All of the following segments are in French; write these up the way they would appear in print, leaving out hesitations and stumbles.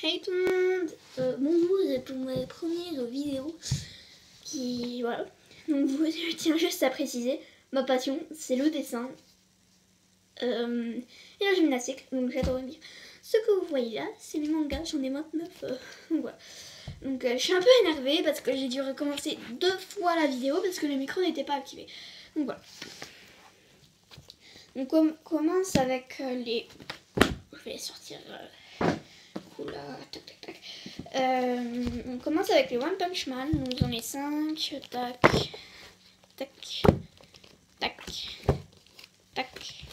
Hey tout le monde, bonjour, c'est pour mes premières vidéos voilà. Donc je tiens juste à préciser, ma passion c'est le dessin et la gymnastique, donc j'adore lire. Ce que vous voyez là, c'est mes mangas, j'en ai 29, donc voilà. Donc je suis un peu énervée parce que j'ai dû recommencer 2 fois la vidéo parce que le micro n'était pas activé. Donc voilà. Donc on commence avec les... Je vais sortir... Oula, tac tac tac. On commence avec les One Punch Man, donc j'en ai 5, tac, tac, tac, tac, tac.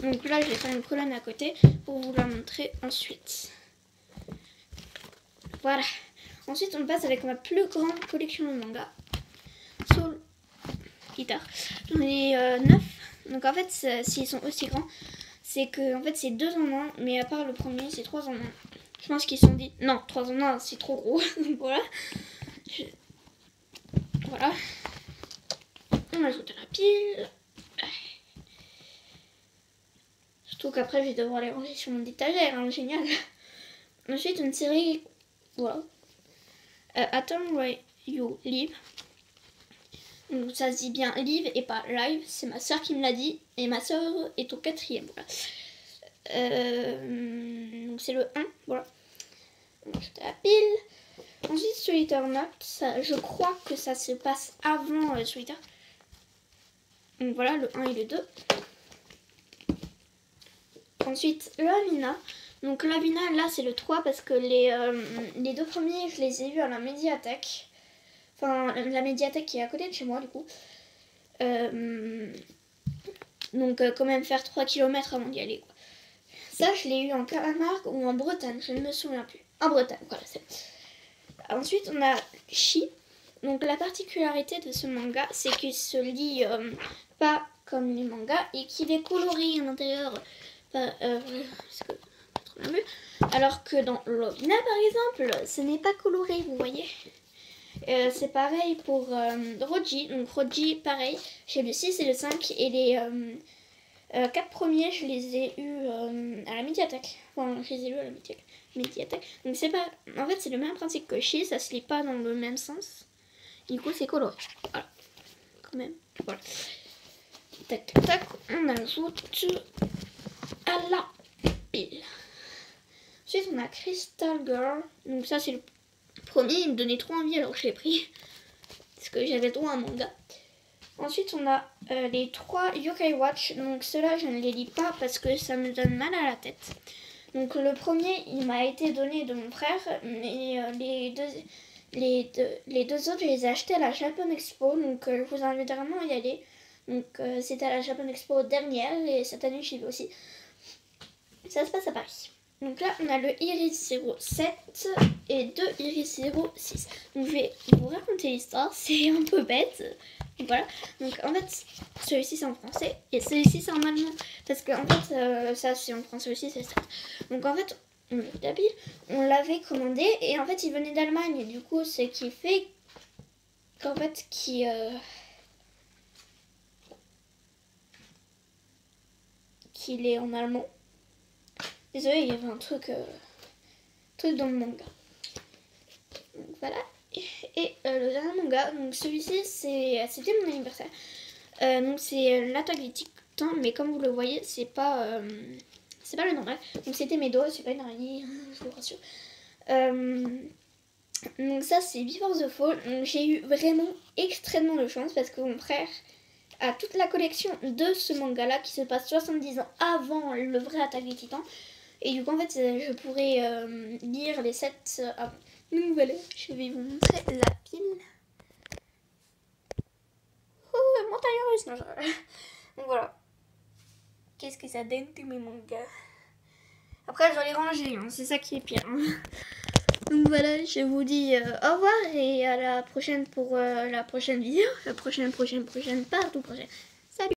Donc là je vais faire une colonne à côté pour vous la montrer ensuite. Voilà. Ensuite on passe avec ma plus grande collection de mangas. Soul Guitar. J'en ai 9. Donc en fait s'ils sont aussi grands, c'est que en fait c'est 2 en 1, mais à part le premier c'est 3 en 1. Je pense qu'ils sont dit non, 3 en 1 c'est trop gros. Donc voilà. Voilà. On ajoute la pile. Surtout qu'après je vais devoir les ranger sur mon étagère, hein, génial. Ensuite une série, voilà. Atom Where You Live. Donc ça se dit bien live et pas live, c'est ma soeur qui me l'a dit et ma soeur est au 4e. Voilà. Donc c'est le 1, voilà. On ajoute la pile. Ensuite Sweeter Note, ça, je crois que ça se passe avant Sweeter. Donc voilà le 1 et le 2. Ensuite Lavina. Donc Lavina là c'est le 3 parce que les 2 premiers je les ai vus à la médiathèque. Enfin la médiathèque qui est à côté de chez moi du coup. Donc quand même faire 3 km avant d'y aller quoi. Ça je l'ai eu en Camargue ou en Bretagne, je ne me souviens plus. En Bretagne, voilà c'est. Ensuite on a Chi. Donc la particularité de ce manga c'est qu'il se lit pas comme les mangas et qu'il est coloré à l'intérieur. Alors que dans Lovina par exemple ce n'est pas coloré, vous voyez. C'est pareil pour Roji. Donc Roji pareil, j'ai le 6 et le 5 et les 4 premiers je les ai eus à la médiathèque. Enfin je les ai eus à la médiathèque. Donc c'est pas, en fait c'est le même principe que Chi, ça se lit pas dans le même sens. Du coup c'est coloré. Voilà. Quand même. Voilà. Tac tac tac, on ajoute à la pile. Ensuite on a Crystal Girl. Donc ça c'est le premier, il me donnait trop envie alors je l'ai pris. Parce que j'avais droit à un manga. Ensuite on a les 3 Yokai Watch. Donc ceux-là je ne les lis pas parce que ça me donne mal à la tête. Donc le premier il m'a été donné de mon frère. Mais les deux autres je les ai achetés à la Japan Expo. Donc je vous invite vraiment à y aller. Donc c'était à la Japan Expo dernière et cette année j'y vais aussi. Ça se passe à Paris. Donc là on a le Iris 07 et 2 Iris 06. Donc je vais vous raconter l'histoire, c'est un peu bête. Donc voilà. Donc en fait celui-ci c'est en français et celui-ci c'est en allemand. Parce que en fait ça c'est en français aussi, c'est ça. Donc en fait on l'avait commandé et en fait il venait d'Allemagne. Et du coup ce qui fait qu'en fait qu'il est en allemand. Désolée, il y avait un truc dans le manga. Donc, voilà. Et le dernier manga, donc celui-ci, c'était mon anniversaire. Donc c'est l'attaque des titans, mais comme vous le voyez, c'est pas le normal. Donc c'était mes doigts, c'est pas une araignée, je vous rassure. Donc ça, c'est Before the Fall. J'ai eu vraiment extrêmement de chance parce que mon frère a toute la collection de ce manga-là qui se passe 70 ans avant le vrai attaque des titans. Et du coup, en fait, je pourrais lire les 7 avant. Donc voilà, je vais vous montrer la pile. Oh, montagne russe, non, donc voilà. Qu'est-ce que ça donne tous mes mangas. Après, je dois les ranger, hein, c'est ça qui est pire. Hein. Donc voilà, je vous dis au revoir et à la prochaine pour la prochaine vidéo. La prochaine, pas tout prochaine.